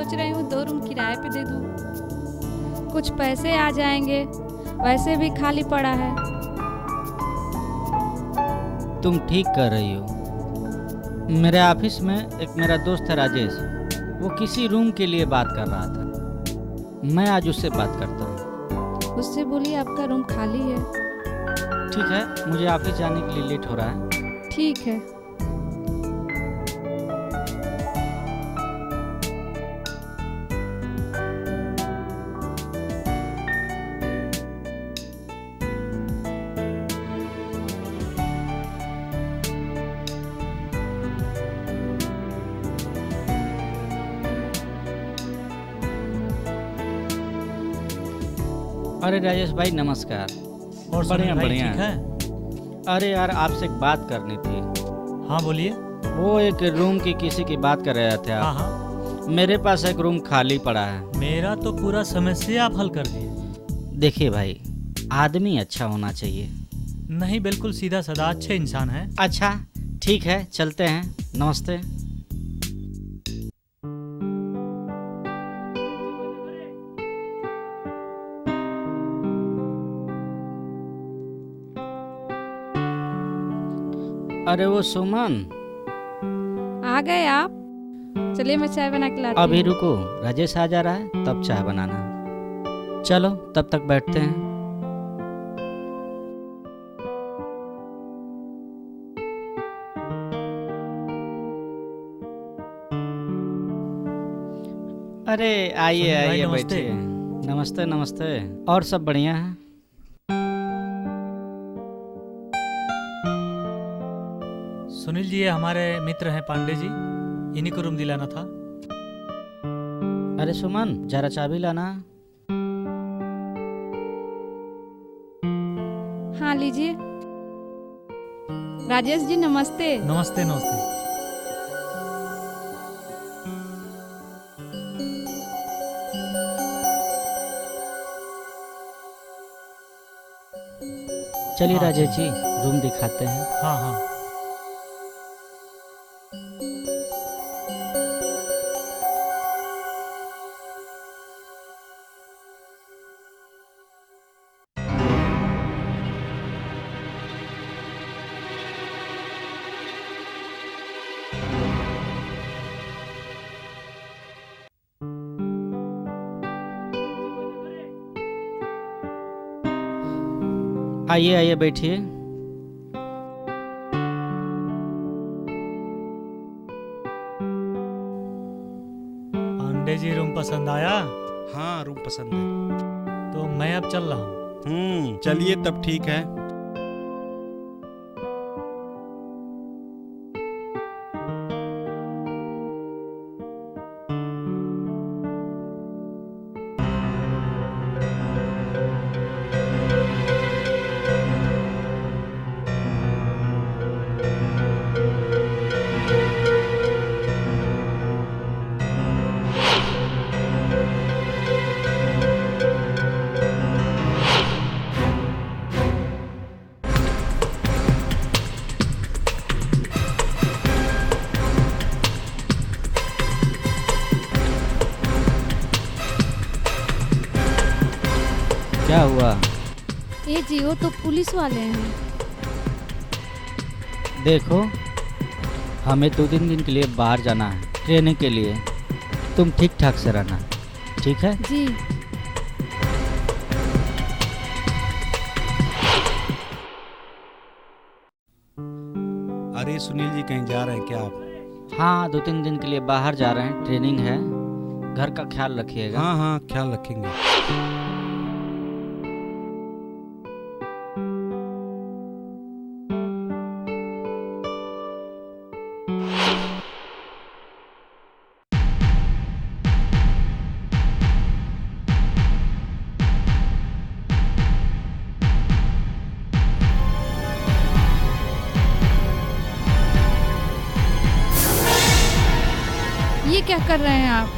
सोच रही हूँ 2 रूम किराए पे दे दूँ, कुछ पैसे आ जाएंगे, वैसे भी खाली पड़ा है। तुम ठीक कर रही हो। मेरे ऑफिस में एक मेरा दोस्त है राजेश, वो किसी रूम के लिए बात कर रहा था। मैं आज उससे बात करता हूँ। उससे बोलिए आपका रूम खाली है। ठीक है, मुझे ऑफिस जाने के लिए लेट हो रहा है। ठीक है। अरे राजेश भाई नमस्कार। और बढ़िया भाई बढ़िया। ठीक है। अरे यार आपसे एक बात करनी थी। हाँ बोलिए। वो एक रूम की किसी की बात कर रहे थे हाँ आप। हाँ, मेरे पास एक रूम खाली पड़ा है। मेरा तो पूरा समस्या आप हल कर दिए। देखिए भाई, आदमी अच्छा होना चाहिए। नहीं, बिल्कुल सीधा साधा अच्छे इंसान है। अच्छा ठीक है, चलते हैं। नमस्ते। अरे वो सुमन, आ गए आप? चलिए मैं चाय बना के लाती अभी हूँ। रुको, राजेश आ जा रहा है तब चाय बनाना। चलो तब तक बैठते हैं। अरे आइए सुनील भाई, आइए नमस्ते। बैठिए। नमस्ते नमस्ते। और सब बढ़िया है? सुनील जी, ये हमारे मित्र हैं पांडे जी, इन्हीं को रूम दिलाना था। अरे सुमन, जरा चाबी लाना। हाँ लीजिए। राजेश जी नमस्ते। नमस्ते नमस्ते। चलिए हाँ, राजेश चलिए। जी, रूम दिखाते हैं। हाँ हाँ। आइए आइए बैठिए। पांडे जी, रूम पसंद आया? हाँ, रूम पसंद है। तो मैं अब चल रहा हूँ। चलिए तब ठीक है। क्या हुआ? ये जी वो तो पुलिस वाले हैं। देखो, हमें 2-3 दिन के लिए बाहर जाना है ट्रेनिंग के लिए। तुम ठीक ठाक से रहना, ठीक है? जी। अरे सुनील जी, कहीं जा रहे हैं क्या आप? हाँ, 2-3 दिन के लिए बाहर जा रहे हैं, ट्रेनिंग है। घर का ख्याल रखिएगा। हाँ हाँ, ख्याल रखेंगे। ये क्या कर रहे हैं आप?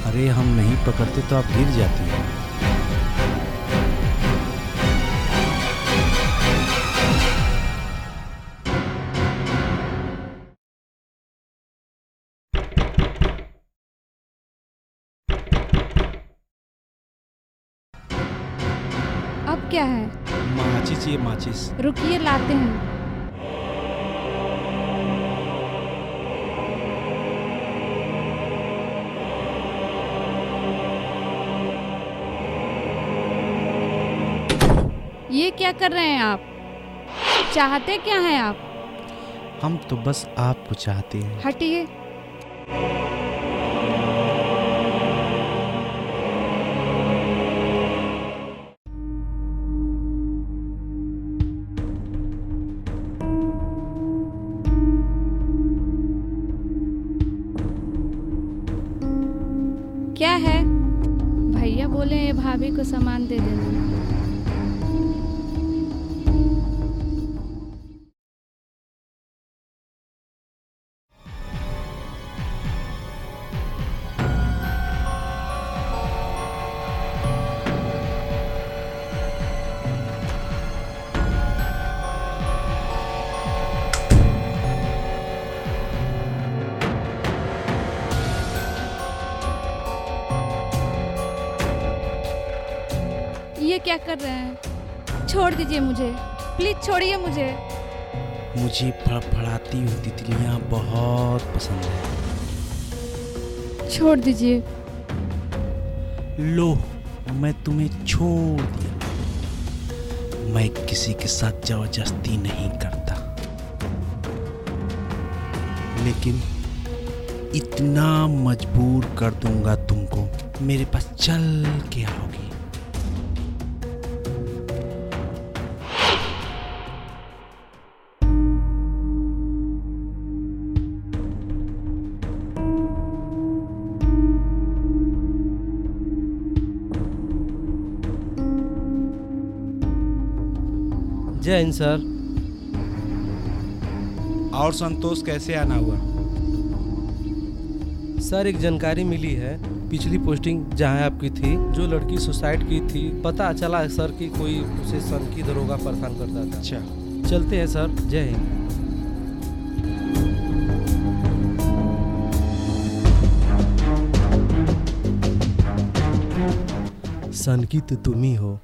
अरे हम नहीं पकड़ते तो आप गिर जाती हैं। क्या है? माचिस चाहिए, माचिस। रुकिए लाते हैं। ये क्या कर रहे हैं आप? चाहते क्या हैं आप? हम तो बस आपको चाहते हैं। हटिए। क्या है? भैया बोले ये भाभी को सामान दे देना। ये क्या कर रहे हैं? छोड़ दीजिए मुझे, प्लीज छोड़िए मुझे। मुझे फड़फड़ाती हुई तितलियां बहुत पसंद है। छोड़ दीजिए। लो, मैं तुम्हें छोड़ दिया। मैं किसी के साथ जबरदस्ती नहीं करता, लेकिन इतना मजबूर कर दूंगा तुमको, मेरे पास चल के आओगी। जय हिंद सर। और संतोष कैसे आना हुआ? सर एक जानकारी मिली है, पिछली पोस्टिंग जहां आपकी थी, जो लड़की सुसाइड की थी, पता चला सर कि कोई उसे सनकी दरोगा परेशान करता था। अच्छा, चलते हैं सर। जय हिंद। सनकी तो तुम ही हो।